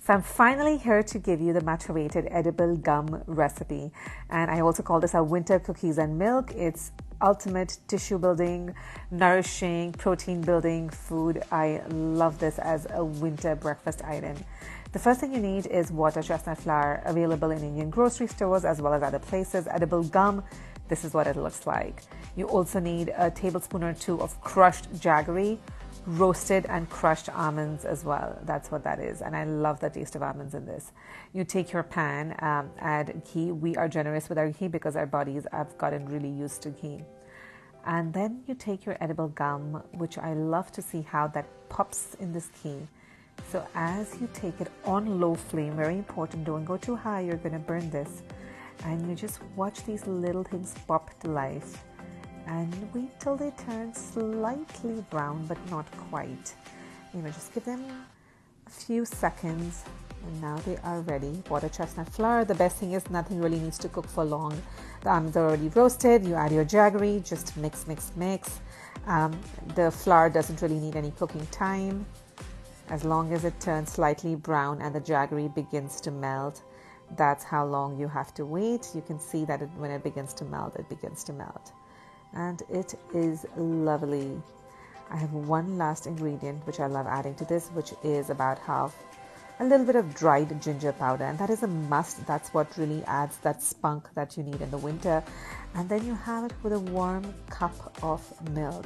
So I'm finally here to give you the macerated edible gum recipe. And I also call this our winter cookies and milk. It's ultimate tissue building, nourishing, protein building food. I love this as a winter breakfast item. The first thing you need is water chestnut flour, available in Indian grocery stores as well as other places. Edible gum, this is what it looks like. You also need a tablespoon or two of crushed jaggery, roasted and crushed almonds as well. That's what that is, and I love the taste of almonds in this. You take your pan, add ghee. We are generous with our ghee because our bodies have gotten really used to ghee. And then you take your edible gum, which I love to see how that pops in this ghee. So as you take it on low flame, very important, don't go too high, you're going to burn this. And you just watch these little things pop to life. And wait till they turn slightly brown, but not quite. Just give them a few seconds, and now they are ready. Water chestnut flour. The best thing is nothing really needs to cook for long. The almonds are already roasted. You add your jaggery, just mix. The flour doesn't really need any cooking time. As long as it turns slightly brown and the jaggery begins to melt, that's how long you have to wait. You can see that when it begins to melt, it begins to melt. And it is lovely. I have one last ingredient which I love adding to this, which is about half a little bit of dried ginger powder, and that is a must. That's what really adds that spunk that you need in the winter. And then you have it with a warm cup of milk.